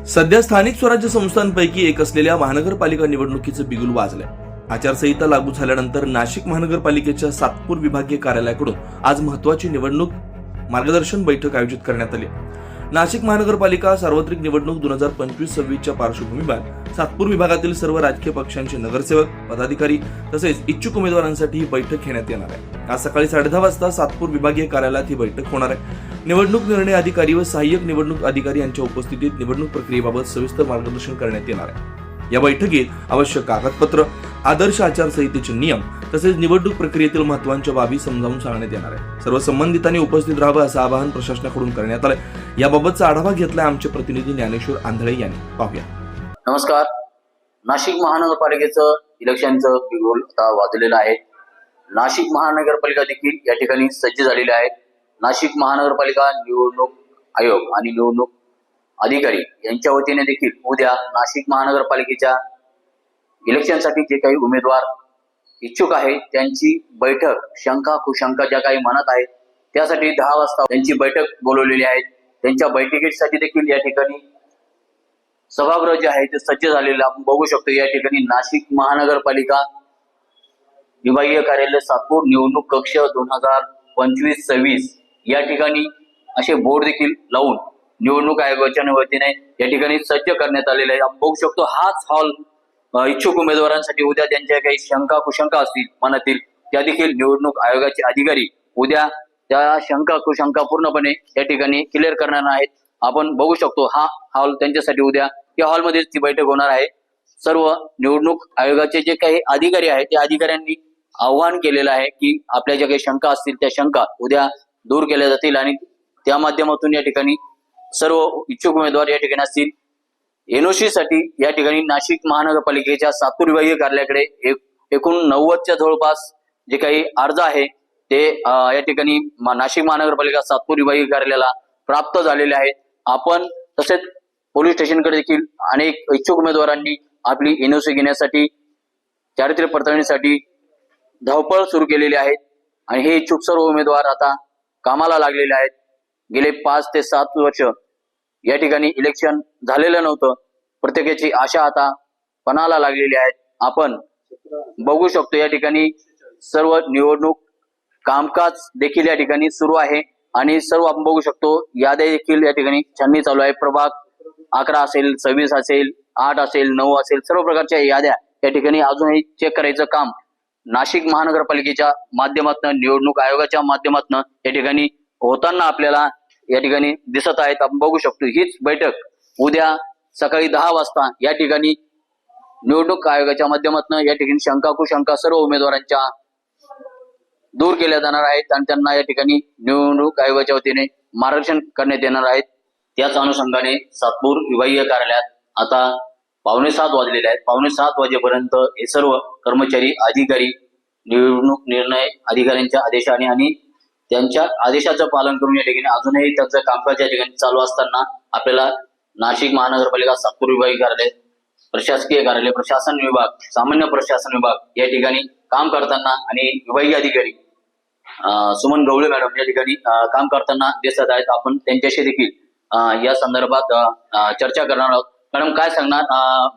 सध्या स्थानिक स्वराज्य संस्थांपैकी एक असलेल्या महानगरपालिका निवडणुकीचं बिगुल वाजलंय. आचारसंहिता लागू झाल्यानंतर नाशिक महानगरपालिकेच्या सातपूर विभागीय कार्यालयाकडून आज महत्त्वाची निवडणूक मार्गदर्शन बैठक आयोजित करण्यात आली. नाशिक महानगरपालिका सार्वत्रिक निवडणूक 2025-26च्या पार्श्वभूमीवर सातपूर विभागातील सर्व राजकीय पक्षांचे नगरसेवक, पदाधिकारी तसेच इच्छुक उमेदवारांसाठी ही बैठक घेण्यात येणार आहे. आज सकाळी 10:30 वाजता सातपूर विभागीय कार्यालयात ही बैठक होणार आहे. निवडणूक निर्णय अधिकारी व सहाय्यक निवडणूक अधिकारी यांच्या उपस्थितीत निवडणूक प्रक्रियेबाबत सविस्तर मार्गदर्शन करण्यात येणार आहे. या बैठकीत आवश्यक कागदपत्र, आदर्श आचारसंहितेचे नियम तसेच निवडणूक प्रक्रियेतील महत्त्वाच्या बाबी समजावून सांगण्यात येणार आहे. सर्व संबंधितांनी उपस्थित राहावं असं आवाहन प्रशासनाकडून करण्यात आलंय. याबाबतचा आढावा घेतलाय आमचे प्रतिनिधी ज्ञानेश्वर आंधळे यांनी. पाहूया. नमस्कार. नाशिक महानगरपालिकेचं इलेक्शनचं बिगुल आता वाजलेलं आहे. नाशिक महानगरपालिका देखील या ठिकाणी सज्ज झालेली आहे. नाशिक महानगरपालिका निवडणूक आयोग आणि निवडणूक अधिकारी यांच्या वतीने देखील उद्या नाशिक महानगरपालिकेच्या इलेक्शनसाठी जे काही उमेदवार इच्छुक आहेत त्यांची बैठक, शंका कुशंका ज्या काही मनात आहेत त्यासाठी 10 वाजता त्यांची बैठक बोलवलेली आहे. त्यांच्या बैठकीसाठी देखील या ठिकाणी सभागृह जे आहे ते सज्ज झालेलं आपण बघू शकतो. या ठिकाणी नाशिक महानगरपालिका विभागीय कार्यालय सातपूर निवडणूक कक्ष 2025-26 या ठिकाणी असे बोर्ड देखील लावून निवडणूक आयोगाच्या वतीने या ठिकाणी सज्ज करण्यात आलेले आहे. आपण बघू शकतो हाच हॉल इच्छुक उमेदवारांसाठी उद्या त्यांच्या काही शंका कुशंका असतील मनातील त्या देखील निवडणूक आयोगाचे अधिकारी उद्या त्या शंका कुशंका पूर्णपणे या ठिकाणी क्लिअर करणार आहेत. आपण बघू शकतो हा हॉल त्यांच्यासाठी उद्या या हॉलमध्येच ती बैठक होणार आहे. सर्व निवडणूक आयोगाचे जे काही अधिकारी आहेत त्या अधिकाऱ्यांनी आव्हान केलेलं आहे की आपल्या ज्या काही शंका असतील त्या शंका उद्या दूर केल्या जातील आणि त्या माध्यमातून या ठिकाणी सर्व इच्छुक उमेदवार या ठिकाणी असतील. एनओसी साठी या ठिकाणी नाशिक महानगरपालिकेच्या सातपूर विभागीय कार्यालयाकडे एकूण 90च्या जवळपास जे काही अर्ज आहे ते या ठिकाणी नाशिक महानगरपालिका सातपूर विभागीय कार्यालयाला प्राप्त झालेले आहेत. आपण तसेच पोलीस स्टेशनकडे देखील अनेक इच्छुक उमेदवारांनी आपली एनओसी घेण्यासाठी, चारित्र्य पडताळणीसाठी धावपळ सुरू केलेली आहे आणि हे इच्छुक सर्व उमेदवार आता कामाला लागलेले आहेत. गेले 5 ते 7 वर्ष या ठिकाणी इलेक्शन झालेलं नव्हतं. प्रत्येकाची आशा आता पणाला लागलेली आहेत. आपण बघू शकतो या ठिकाणी सर्व निवडणूक कामकाज देखील या ठिकाणी सुरू आहे आणि सर्व आपण बघू शकतो याद्या देखील या ठिकाणी छाननी चालू आहे. प्रभाग 11 असेल, 26 असेल, 8 असेल, 9 असेल, सर्व प्रकारच्या याद्या या ठिकाणी अजूनही चेक करायचं काम नाशिक महानगरपालिकेच्या माध्यमातून, निवडणूक आयोगाच्या माध्यमातून या ठिकाणी होताना आपल्याला या ठिकाणी दिसत आहेत. आपण बघू शकतो हीच बैठक उद्या सकाळी 10 वाजता या ठिकाणी निवडणूक आयोगाच्या माध्यमातून या ठिकाणी शंका कुशंका सर्व उमेदवारांच्या दूर केल्या जाणार आहेत आणि त्यांना या ठिकाणी निवडणूक आयोगाच्या वतीने मार्गदर्शन करण्यात येणार आहेत. त्याच अनुषंगाने सातपूर विभागीय कार्यालयात आता 6:45 वाजलेले आहेत. 6:45 वाजेपर्यंत हे सर्व कर्मचारी, अधिकारी निवडणूक निर्णय अधिकाऱ्यांच्या आदेशाने आणि त्यांच्या आदेशाचं पालन करून या ठिकाणी अजूनही त्यांचं कामकाज या ठिकाणी चालू असताना आपल्याला नाशिक महानगरपालिका सातपूर विभागीय कार्यालय, प्रशासकीय कार्यालय, प्रशासन विभाग, सामान्य प्रशासन विभाग या ठिकाणी काम करताना आणि विभागीय अधिकारी सुमन गवळे मॅडम या ठिकाणी काम करताना दिसत आहेत. आपण त्यांच्याशी देखील या संदर्भात चर्चा करणार आहोत. मॅडम काय सांगणार,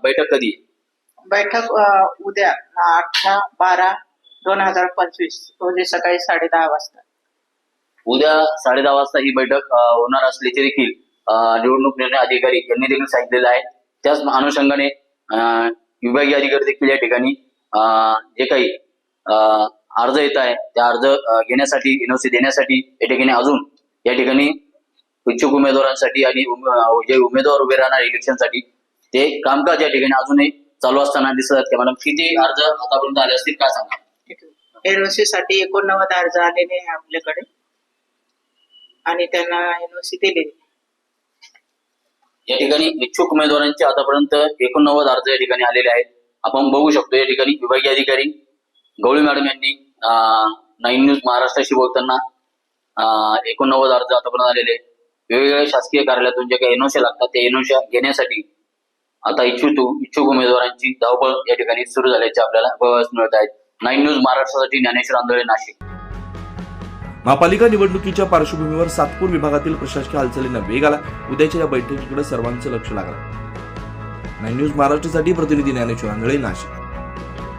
बैठक कधी? बैठक उद्या 18/12/2025 रोजी सकाळी 10:30 वाजता. उद्या 10:30 वाजता ही बैठक होणार असल्याचे देखील निवडणूक निर्णय अधिकारी यांनी देखील सांगितलेलं आहे. त्याच अनुषंगाने विभागीय अधिकारी देखील या ठिकाणी जे काही अर्ज येत आहे त्या अर्ज घेण्यासाठी, एनओसी देण्यासाठी या ठिकाणी अजून या ठिकाणी इच्छुक उमेदवारांसाठी आणि जे उमेदवार उभे राहणार इलेक्शनसाठी ते कामकाज या ठिकाणी अजूनही चालू असताना दिसत आहेत. मॅडम किती अर्ज आतापर्यंत आले असतील काय सांगा? एनओसी साठी 89 अर्ज आलेले आहे आपल्याकडे आणि त्यांना एनओसी दिलेली. या ठिकाणी इच्छुक उमेदवारांचे आतापर्यंत 89 अर्ज या ठिकाणी आलेले आहेत. आपण बघू शकतो या ठिकाणी विभागीय अधिकारी गवळी मॅडम यांनी 9 न्यूज महाराष्ट्राशी बोलताना 89 अर्ज आतापर्यंत आलेले. वेगवेगळ्या शासकीय कार्यालयातून जे काही एनओसी लागतात त्या एनओसी घेण्यासाठी आता इच्छुक उमेदवारांची धावपळ या ठिकाणी सुरू झाल्याचे आपल्याला बघायला मिळत आहेत. 9 न्यूज महाराष्ट्रासाठी ज्ञानेश्वर आंधळे, नाशिक. महापालिका निवडणुकीच्या पार्श्वभूमीवर सातपूर विभागातील प्रशासकीय हालचालींना वेग आला. उद्याच्या या बैठकीकडे सर्वांचं लक्ष लागलं. 9 न्यूज महाराष्ट्रासाठी प्रतिनिधी ज्ञानेश्वर आंधळे, नाशिक.